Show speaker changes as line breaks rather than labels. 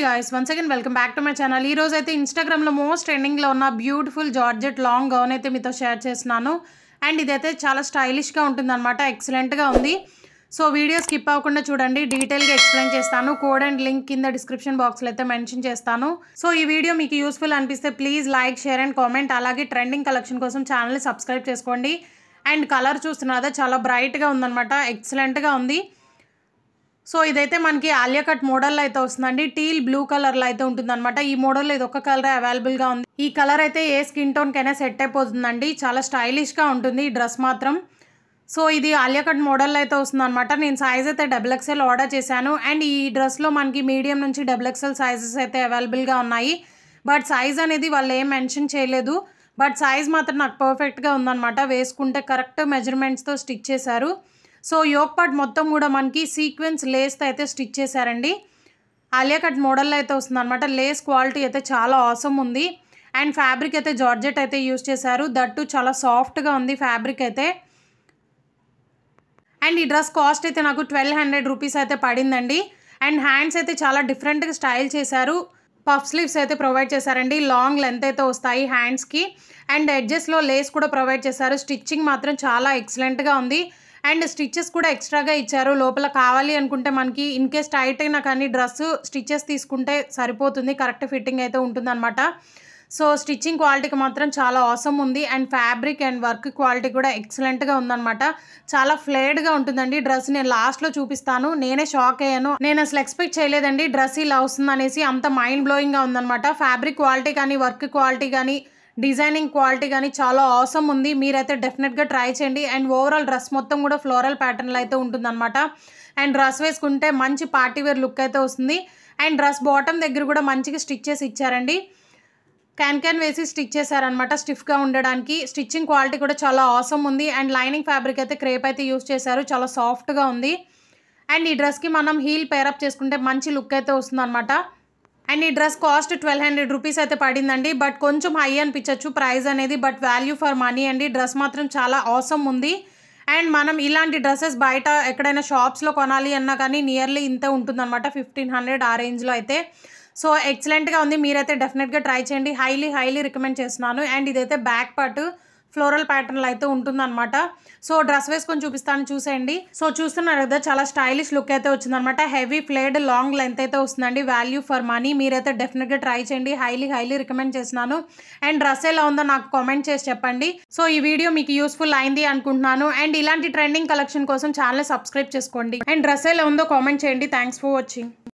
guys, once again welcome back to my channel. ఈ రోజు అయితే ఇన్‌స్టాగ్రామ్ లో మోస్ట్ ట్రెండింగ్ లో ఉన్న బ్యూటిఫుల్ జార్జెట్ లాంగ్ గౌన్ అయితే మీతో షేర్ చేస్తున్నాను. అండ్ ఇదైతే చాలా స్టైలిష్ గా ఉంటుందన్నమాట. ఎక్సలెంట్ గా ఉంది. సో వీడియో స్కిప్ అవ్వకుండా చూడండి. డీటెయిల్ గా ఎక్స్‌ప్లెయిన్ చేస్తాను. కోడ్ అండ్ లింక్ కింద డిస్క్రిప్షన్ బాక్స్ లో అయితే మెన్షన్ చేస్తాను. సో ఈ వీడియో మీకు యూస్ఫుల్ అనిపిస్తే please like, share and comment. అలాగే ట్రెండింగ్ కలెక్షన్ కోసం ఛానల్ ని సబ్స్క్రైబ్ చేసుకోండి. అండ్ కలర్ చూస్తున్నారా, చాలా బ్రైట్ గా ఉందన్నమాట. ఎక్సలెంట్ గా ఉంది. సో ఇదైతే మనకి ఆలియా కట్ మోడల్లో అయితే వస్తుందండి. టీల్ బ్లూ కలర్లో అయితే ఉంటుందన్నమాట. ఈ మోడల్లో ఇది ఒక కలర్ అవైలబుల్గా ఉంది. ఈ కలర్ అయితే ఏ స్కిన్ టోన్కైనా సెట్ అయిపోతుందండి. చాలా స్టైలిష్గా ఉంటుంది ఈ డ్రెస్ మాత్రం. సో ఇది ఆలియా కట్ మోడల్లో అయితే వస్తుందన్నమాట. నేను సైజ్ అయితే XXL ఆర్డర్ చేశాను. అండ్ ఈ డ్రెస్లో మనకి మీడియం నుంచి XXL సైజెస్ అయితే అవైలబుల్గా ఉన్నాయి. బట్ సైజ్ అనేది వాళ్ళు ఏం మెన్షన్ చేయలేదు. బట్ సైజ్ మాత్రం నాకు పర్ఫెక్ట్గా ఉందన్నమాట. వేసుకుంటే కరెక్ట్ మెజర్మెంట్స్తో స్టిచ్ చేశారు. సో యోక్ పార్ట్ మొత్తం కూడా మనకి సీక్వెన్స్ లేస్తో అయితే స్టిచ్ చేశారండి. ఆలియా కట్ మోడల్లో అయితే వస్తుందన్నమాట. లేస్ క్వాలిటీ అయితే చాలా ఆసమ్ ఉంది. అండ్ ఫ్యాబ్రిక్ అయితే జార్జెట్ అయితే యూస్ చేశారు. దట్టు చాలా సాఫ్ట్గా ఉంది ఫ్యాబ్రిక్ అయితే. అండ్ ఈ డ్రెస్ కాస్ట్ అయితే నాకు 1200 రూపీస్ అయితే పడిందండి. అండ్ హ్యాండ్స్ అయితే చాలా డిఫరెంట్గా స్టైల్ చేశారు. పఫ్ స్లీవ్స్ అయితే ప్రొవైడ్ చేశారండి. లాంగ్ లెంత్ అయితే వస్తాయి హ్యాండ్స్కి. అండ్ ఎడ్జెస్లో లేస్ కూడా ప్రొవైడ్ చేశారు. స్టిచ్చింగ్ మాత్రం చాలా ఎక్సలెంట్గా ఉంది. అండ్ స్టిచ్చెస్ కూడా ఎక్స్ట్రాగా ఇచ్చారు. లోపల కావాలి అనుకుంటే మనకి ఇన్ కేస్ టైట్ అయినా కానీ డ్రెస్ స్టిచ్చెస్ తీసుకుంటే సరిపోతుంది. కరెక్ట్ ఫిట్టింగ్ అయితే ఉంటుందన్నమాట. సో స్టిచ్చింగ్ క్వాలిటీకి మాత్రం చాలా ఆసమ్ ఉంది. And fabric and work quality కూడా ఎక్సలెంట్గా ఉందన్నమాట. చాలా ఫ్లేడ్గా ఉంటుందండి డ్రెస్. నేను లాస్ట్లో చూపిస్తాను. నేనే షాక్ అయ్యాను. నేను అసలు ఎక్స్పెక్ట్ చేయలేదండి డ్రెస్ ఇలా వస్తుంది అనేసి. అంత మైండ్ బ్లోయింగ్గా ఉందన్నమాట. ఫ్యాబ్రిక్ క్వాలిటీ కానీ, వర్క్ క్వాలిటీ కానీ, డిజైనింగ్ క్వాలిటీ కానీ చాలా ఆసమ్ ఉంది. మీరైతే డెఫినెట్గా ట్రై చేయండి. అండ్ ఓవరాల్ డ్రెస్ మొత్తం కూడా ఫ్లోరల్ ప్యాటర్న్లో అయితే ఉంటుందన్నమాట. అండ్ డ్రెస్ వేసుకుంటే మంచి పార్టీవేర్ లుక్ అయితే వస్తుంది. అండ్ డ్రెస్ బాటమ్ దగ్గర కూడా మంచిగా స్టిచ్ చేసి ఇచ్చారండి. క్యాన్ వేసి స్టిచ్ చేశారనమాట స్టిఫ్గా ఉండడానికి. స్టిచ్చింగ్ క్వాలిటీ కూడా చాలా ఆసమ్ ఉంది. అండ్ లైనింగ్ ఫ్యాబ్రిక్ అయితే క్రేప్ అయితే యూస్ చేశారు. చాలా సాఫ్ట్గా ఉంది. అండ్ ఈ డ్రెస్కి మనం హీల్ పేరప్ చేసుకుంటే మంచి లుక్ అయితే వస్తుంది అనమాట. అండ్ ఈ డ్రెస్ కాస్ట్ 1200 రూపీస్ అయితే పడిందండి. బట్ కొంచెం హై అనిపించవచ్చు ప్రైస్ అనేది. బట్ వాల్యూ ఫర్ మనీ అండి. డ్రెస్ మాత్రం చాలా ఆసమ్ ఉంది. అండ్ మనం ఇలాంటి డ్రెస్సెస్ బయట ఎక్కడైనా షాప్స్లో కొనాలి అన్నా కానీ నియర్లీ ఇంతే ఉంటుందన్నమాట. 1500 ఆ రేంజ్లో అయితే. సో ఎక్సలెంట్గా ఉంది. మీరైతే డెఫినెట్గా ట్రై చేయండి. హైలీ రికమెండ్ చేస్తున్నాను. అండ్ ఇదైతే బ్యాక్ పార్ట్ ఫ్లోరల్ ప్యాటర్న్లో అయితే ఉంటుందన్నమాట. సో డ్రెస్ వేసుకొని చూపిస్తాను, చూసేయండి. సో చూస్తున్నారు కదా, చాలా స్టైలిష్ లుక్ అయితే వచ్చిందనమాట. హెవీ ఫ్లేడ్ లాంగ్ లెంత్ అయితే వస్తుందండి. Value for money. మీరైతే డెఫినెట్గా ట్రై చేయండి. హైలీ రికమెండ్ చేస్తున్నాను. అండ్ డ్రెస్ ఎలా ఉందో నాకు కామెంట్ చేసి చెప్పండి. సో ఈ వీడియో మీకు యూస్ఫుల్ అయింది అనుకుంటున్నాను. అండ్ ఇలాంటి ట్రెండింగ్ కలెక్షన్ కోసం ఛానల్ సబ్స్క్రైబ్ చేసుకోండి. అండ్ డ్రెస్ ఎలా ఉందో కామెంట్ చేయండి. Thanks for watching.